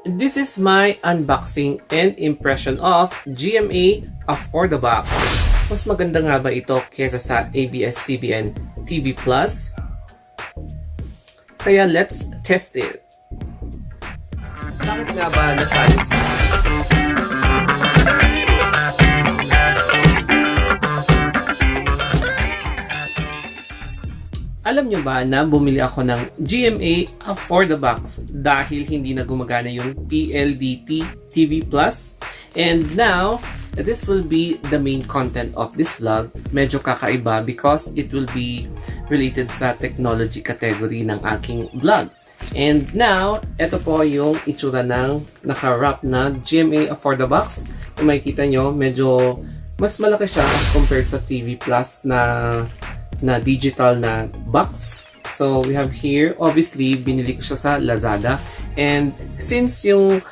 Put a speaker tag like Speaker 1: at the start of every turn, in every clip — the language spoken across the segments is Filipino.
Speaker 1: This is my unboxing and impression of Gma Affordabox. Mas maganda nga ba ito kaysa sa ABS-CBN TV Plus? Kaya let's test it. Bakit nga ba na size? Alam nyo ba na bumili ako ng Gma Affordabox dahil hindi na gumagana yung PLDT TV Plus? And now, this will be the main content of this vlog. Medyo kakaiba because it will be related sa technology category ng aking vlog. And now, ito po yung itsura ng naka-wrap na Gma Affordabox. Kung makikita nyo, medyo mas malaki siya as compared sa TV Plus na digital na box. So, we have here, obviously, binili ko siya sa Lazada. And since yung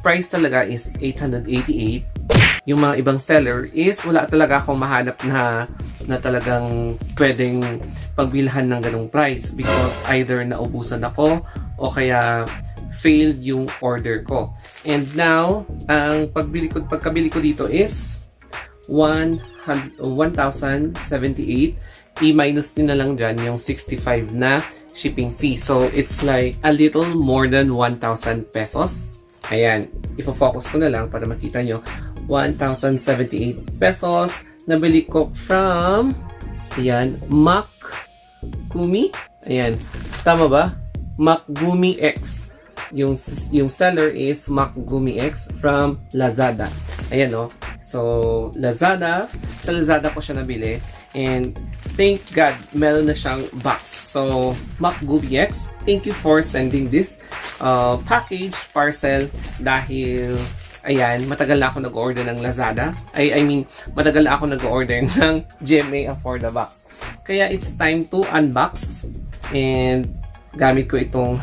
Speaker 1: price talaga is 888, yung mga ibang seller is wala talaga akong mahanap na talagang pwedeng pagbilhan ng ganong price because either naubusan ako o kaya failed yung order ko. And now, ang pagkabili ko dito is 1,078. I-minus nyo na lang dyan yung 65 na shipping fee. So, it's like a little more than 1,000 pesos. Ayan. Ifo-focus ko na lang para makita nyo. 1,078 pesos. Nabili ko from, ayan, Gma. Ayan. Tama ba? Gma X. Yung seller is Gma X from Lazada. Ayan, no? So, Lazada. Sa Lazada ko siya nabili. And thank God, meron na siyang box. So, Gma X, thank you for sending this package, parcel, dahil, ayan, matagal na ako nag-order ng Lazada. I mean, matagal na ako nag-order ng Gma Affordabox. Kaya, it's time to unbox. And, gamit ko itong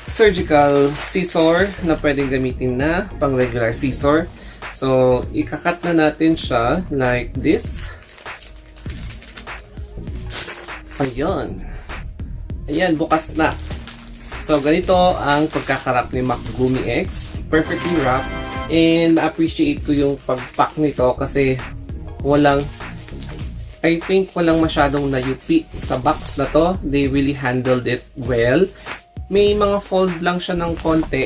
Speaker 1: surgical scissor na pwedeng gamitin na pang regular scissor. So, ikakat na natin siya like this. Ayan. Ayan, bukas na. So, ganito ang pagkakarap ni Gma X. Perfectly wrapped. And appreciate ko yung pag-pack nito kasi I think walang masyadong nayupi sa box na to. They really handled it well. May mga fold lang siya ng konti.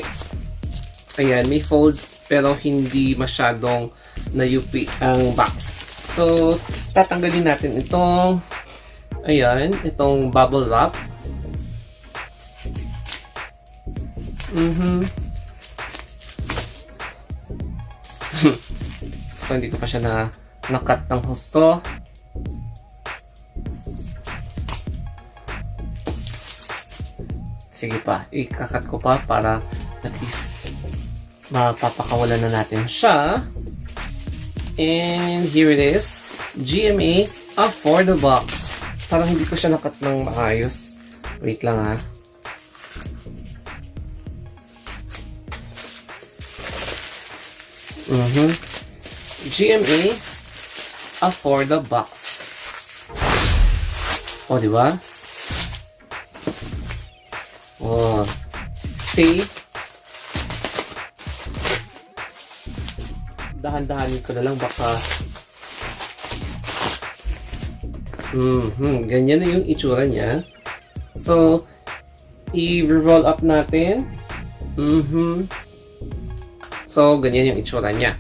Speaker 1: Ayan, may fold pero hindi masyadong nayupi ang box. So, tatanggalin natin itong ayan, itong bubble wrap. So, hindi ko pa siya na-cut ng husto. Sige pa, ikakat ko pa para at least mapapakawalan na natin siya. And here it is, Gma Affordabox. Parang hindi ko siya nakat ng maayos. Wait lang ha. Gma Affordabox. O, di ba? Oh. See? Dahan-dahanin ko na lang baka ganyan na yung itsura niya. So, i-roll up natin. So, ganyan yung itsura niya.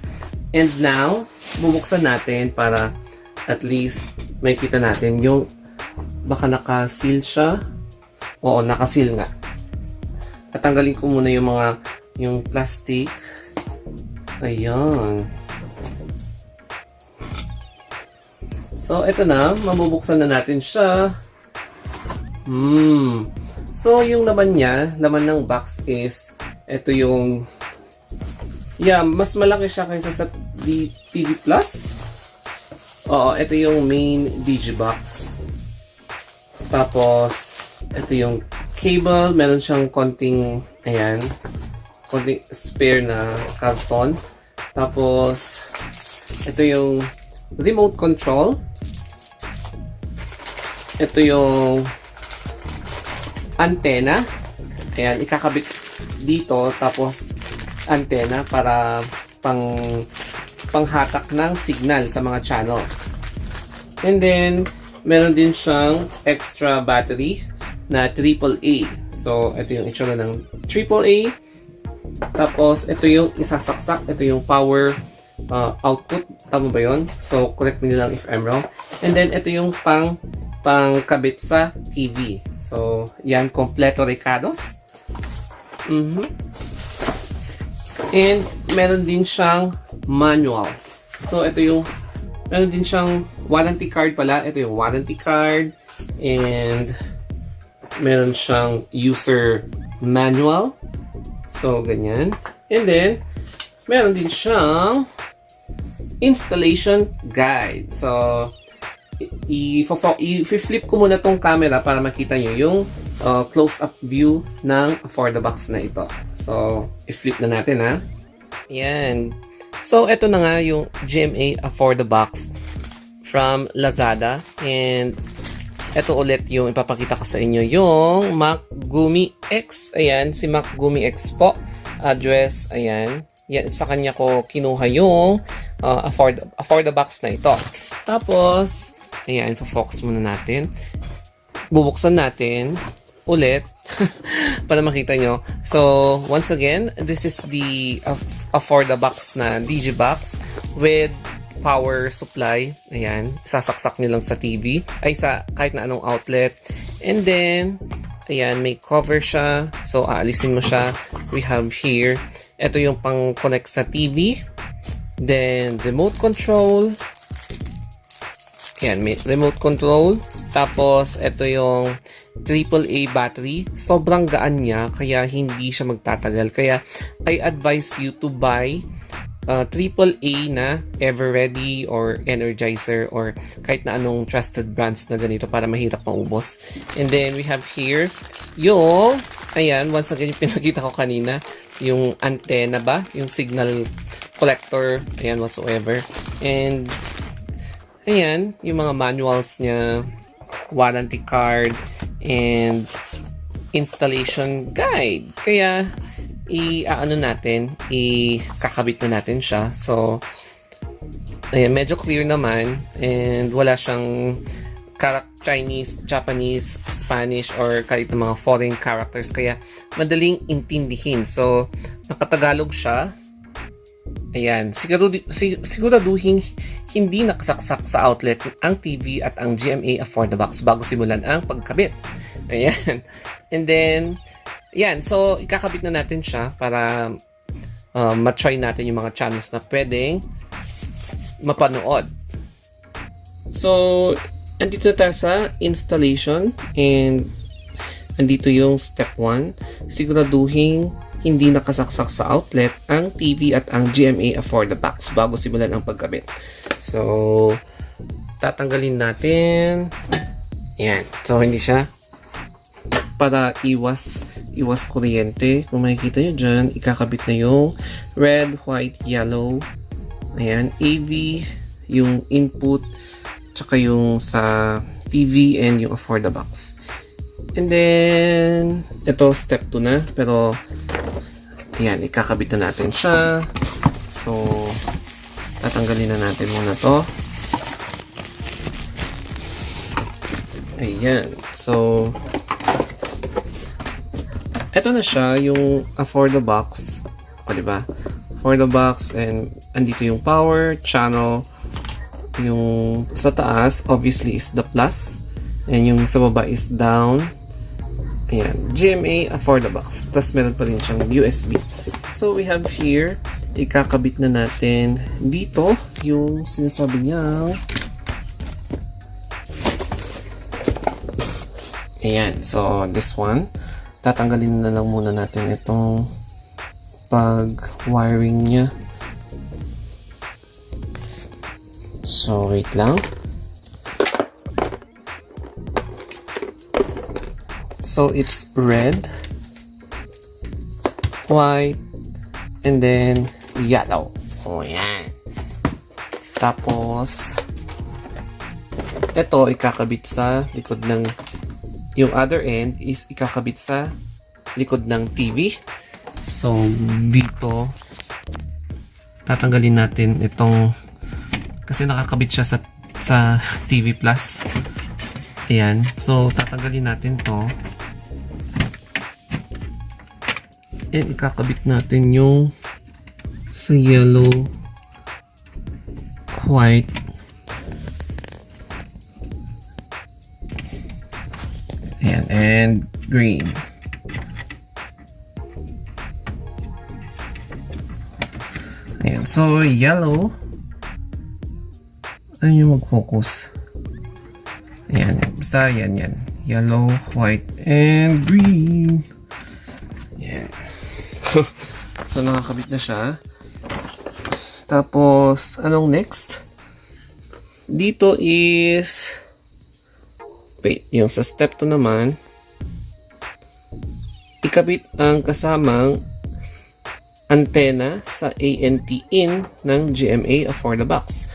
Speaker 1: And now, bubuksan natin para at least makita natin yung baka naka-seal siya. Oo, naka-seal nga. At tanggalin ko muna yung plastic. Ayan. So, ito na. Mabubuksan na natin siya. So, yung laman niya, laman ng box is, ito yung, yeah, mas malaki siya kaysa sa TV Plus. Oo, ito yung main Digibox. Tapos, ito yung cable. Meron siyang konting, ayan, konting spare na karton. Tapos, ito yung remote control. Ito yung antenna. Ayan, ikakabit dito. Tapos, antenna para panghatak ng signal sa mga channel. And then, meron din siyang extra battery na AAA. So, ito yung itsura ng AAA. Tapos, ito yung isasaksak. Ito yung power output. Tama ba yun? So, correct me lang if I'm wrong. And then, ito yung pangkabit sa TV. So, yan, kompleto recados. And, meron din siyang manual. So, ito yung, meron din siyang warranty card pala. Ito yung warranty card. And, meron siyang user manual. So, ganyan. And then, meron din siyang installation guide. So, i-flip ko muna tong camera para makita nyo yung close-up view ng Affordabox na ito. So, i-flip na natin ha. Yan. So, ito na nga yung Gma Affordabox from Lazada. And, ito ulit yung ipapakita ko sa inyo, yung Gma X. Ayan, si Gma X po. Address, ayan. Yan, sa kanya ko kinuha yung Affordabox na ito. Tapos, ayan, focus muna natin. Bubuksan natin ulit para makita nyo. So, once again, this is the Affordabox na Digibox with power supply. Ayan, sasaksak nyo lang sa TV. Ay, sa kahit na anong outlet. And then, ayan, may cover siya. So, aalisin mo siya. We have here. Ito yung pang-connect sa TV. Then, remote control. Ayan, may remote control. Tapos, ito yung AAA battery. Sobrang gaan niya, kaya hindi siya magtatagal. Kaya, I advise you to buy AAA na Everready or Energizer or kahit na anong trusted brands na ganito para mahirap maubos. And then we have here yung, ayan, once again yung pinakita ko kanina, yung antenna ba? Yung signal collector, ayan, whatsoever. And ayan, yung mga manuals niya, warranty card, and installation guide. Kaya ikakabit na natin siya. So, ayan, medyo clear naman and wala siyang Chinese, Japanese, Spanish, or kahit ng mga foreign characters. Kaya, madaling intindihin. So, nakatagalog siya. Ayan, siguraduhin hindi nakasaksak sa outlet ang TV at ang Gma Affordabox bago simulan ang pagkabit. Ayan. And then, yan, so ikakabit na natin siya para ma-try natin yung mga channels na pwedeng mapanood. So, andito na tayo sa installation and andito yung step 1. Siguraduhin hindi nakasaksak sa outlet ang TV at ang Gma Affordabox bago simulan ang pagkabit. So, tatanggalin natin. Yan. So, hindi siya para iwas kuryente. Kung makikita nyo dyan, ikakabit na yung red, white, yellow. Ayan, AV, yung input, tsaka yung sa TV and yung Affordabox. And then, ito step 2 na. Pero, ayan, ikakabit na natin siya. So, tatanggalin na natin muna to. Ayan. So, ito na siya, yung Affordabox. O, diba? Affordabox, and andito yung power, channel. Yung sa taas, obviously, is the plus. And yung sa baba is down. Ayan. Gma Affordabox. Tapos meron pa rin siyang USB. So, we have here, ikakabit na natin dito yung sinasabi niya. Ayan. So, this one. Tatanggalin na lang muna natin itong pag-wiring niya. So, wait lang. So, it's red, white, and then yellow. Oh, yan. Tapos, ito ikakabit sa likod ng, yung other end is ikakabit sa likod ng TV. So, dito, tatanggalin natin itong, kasi nakakabit siya sa TV Plus. Ayan. So, tatanggalin natin to. And ikakabit natin yung sa yellow, white, and green. Ayan. So, yellow. Ano yung mag-focus? Ayan. Basta yan. Yellow, white, and green. Ayan. So, nakakabit na siya. Tapos, anong next? Dito is... Wait, yung sa step 2 naman, ikabit ang kasamang antena sa ANT in ng Gma Affordabox.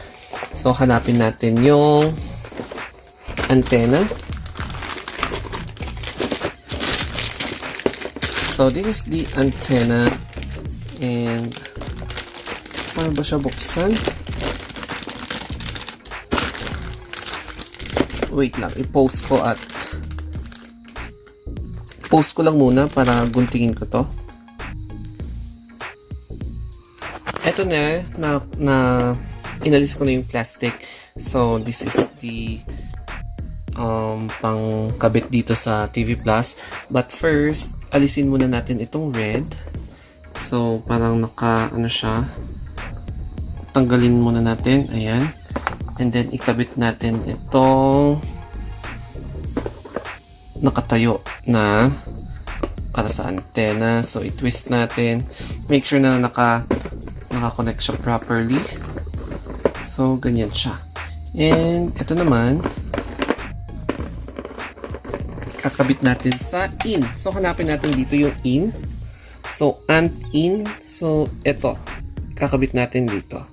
Speaker 1: So, hanapin natin yung antena. So, this is the antenna. And, paano ba siya buksan? Wait lang, i-post ko at post ko lang muna para guntingin ko to. Eto na inalis ko na yung plastic. So, this is the pangkabit dito sa TV Plus. But first, alisin muna natin itong red. So, parang ano siya. Tanggalin muna natin. Ayan. And then, ikabit natin itong nakatayo na para sa antena. So, i-twist natin. Make sure na naka-connect siya properly. So, ganyan siya. And, ito naman, kakabit natin sa in. So, hanapin natin dito yung in. So, ant in. So, ito. Kakabit natin dito.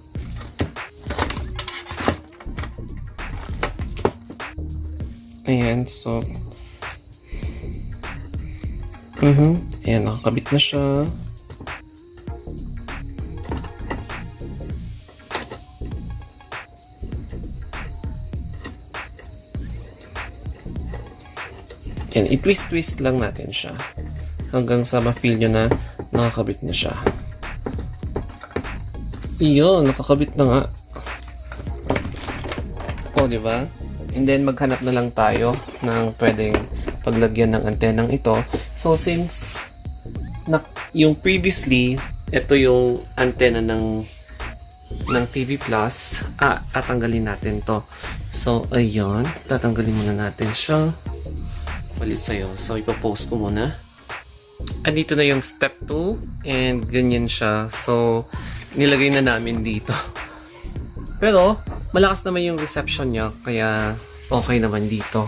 Speaker 1: Ayan, so ayan, nakakabit na siya. Ayan, i-twist lang natin siya hanggang sa ma-feel nyo na nakakabit na siya. Iyon, nakakabit na nga. O, diba? And then, maghanap na lang tayo ng pwedeng paglagyan ng antenang ito. So, since yung previously, ito yung antena ng TV Plus, tatanggalin natin to. So, ayun. Tatanggalin muna natin siya. Palit sa'yo. So, ipopost ko muna. Dito na yung step 2. And, ganyan siya. So, nilagay na namin dito. Pero, malakas naman yung reception niya, kaya okay naman dito.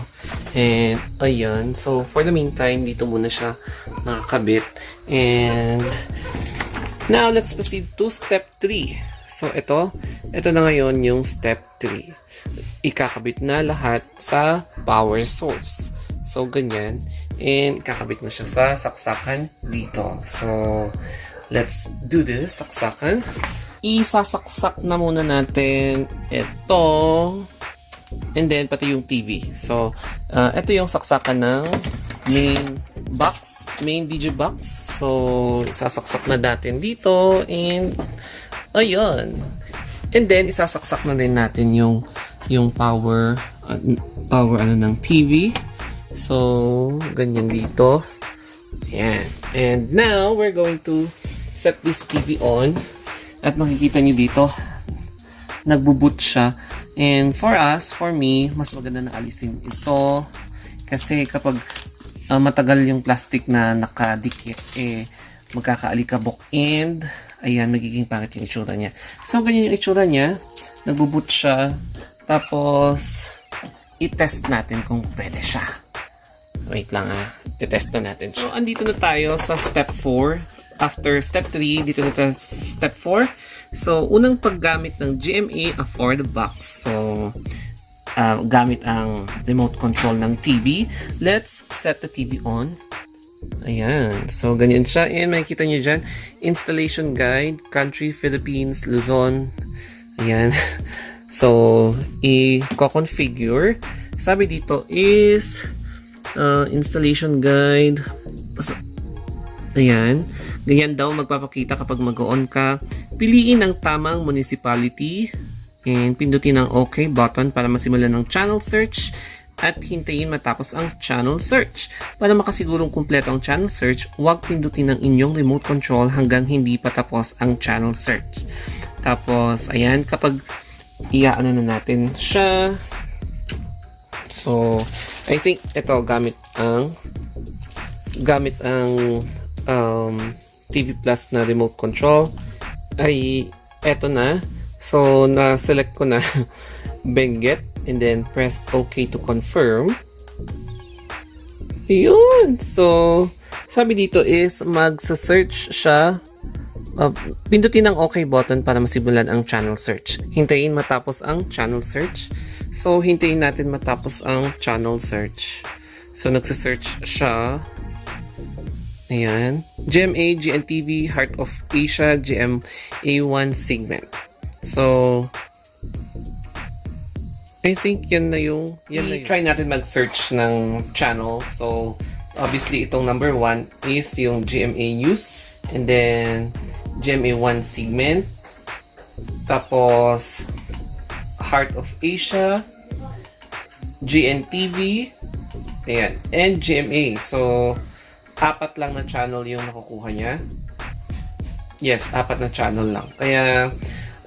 Speaker 1: And, ayan. So, for the meantime, dito muna siya nakakabit. And, now, let's proceed to step 3. So, ito na ngayon yung step 3. Ikakabit na lahat sa power source. So, ganyan. And, ikakabit na siya sa saksakan dito. So, let's do this, saksakan. Isasaksak na muna natin ito. And then, pati yung TV. So, ito yung saksakan ng main DJ box. So, isasaksak na natin dito. And, ayun. And then, isasaksak na din natin yung power ng TV. So, ganyan dito. Ayan. And now, we're going to set this TV on. At makikita nyo dito, nagbo-boot siya. And for me, mas maganda na alisin ito. Kasi kapag matagal yung plastic na nakadikit, magkakaalikabok. And, ayan, magiging pangit yung itsura niya. So, ganyan yung itsura niya. Nagbo-boot siya. Tapos, i-test natin kung pwede siya. Wait lang i-test na natin siya. So, andito na tayo sa step 4. After step 3, dito na tayo sa step 4. So, unang paggamit ng Gma Affordabox. So, gamit ang remote control ng TV. Let's set the TV on. Ayan. So, ganyan siya. And makikita nyo dyan, installation guide, country, Philippines, Luzon. Ayan. So, i-configure. Sabi dito is installation guide. So, ayan. Ganyan daw magpapakita kapag mag-on ka. Piliin ang tamang municipality. And pindutin ang OK button para masimulan ng channel search. At hintayin matapos ang channel search. Para makasigurong kumpleto ang channel search, huwag pindutin ang inyong remote control hanggang hindi pa tapos ang channel search. Tapos, ayan, kapag iaano na natin siya. So, I think ito gamit ang TV Plus na remote control ay eto na. So, na-select ko na Benguet and then press OK to confirm. Ayun. So, sabi dito is magsa-search siya. Pindutin ang OK button para masimulan ang channel search. Hintayin matapos ang channel search. So, hintayin natin matapos ang channel search. So, nagsa-search siya. Ayan. GMA, GNTV, Heart of Asia, GMA1 segment. So, I think yan na yung try natin mag-search ng channel. So, obviously, itong number 1 is yung GMA News. And then, GMA1 segment. Tapos, Heart of Asia. GNTV. Ayan. And GMA. So, 4 lang na channel yung nakukuha niya. Yes, 4 na channel lang. Kaya,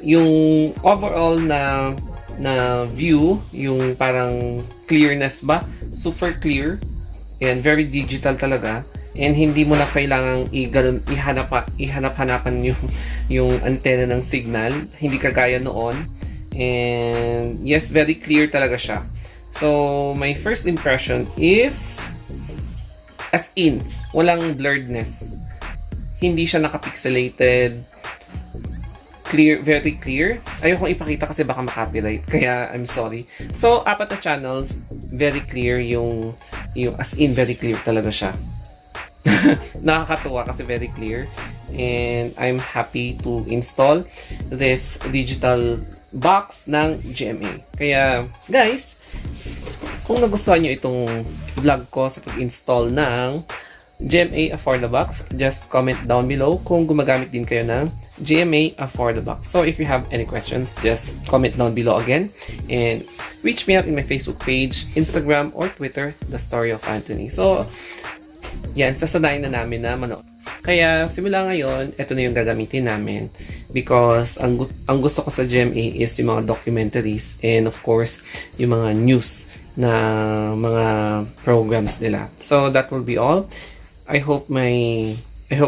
Speaker 1: yung overall na view, yung parang clearness ba? Super clear. And very digital talaga. And hindi mo na kailangang ihanap-hanapan yung antenna ng signal. Hindi kagaya noon. And yes, very clear talaga siya. So, my first impression is as in, walang blurredness. Hindi siya nakapixelated. Clear, very clear. Ayokong ipakita kasi baka makopyright. Kaya, I'm sorry. So, 4 na channels, very clear yung as in, very clear talaga siya. Nakakatuwa kasi very clear. And I'm happy to install this digital box ng GMA. Kaya, guys, kung nagustuhan nyo itong vlog ko sa pag-install ng Gma Affordabox, just comment down below kung gumagamit din kayo ng Gma Affordabox. So if you have any questions, just comment down below again and reach me out in my Facebook page, Instagram, or Twitter, The Story of Anthony. So, yan, sasanayin na namin na manood. Kaya simula ngayon, ito na yung gagamitin namin because ang gusto ko sa GMA is yung mga documentaries and of course, yung mga news na mga programs nila. So that will be all. I hope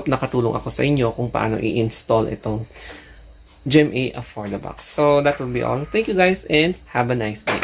Speaker 1: nakatulong ako sa inyo kung paano i-install itong Gma Affordabox. So that will be all. Thank you guys and have a nice day.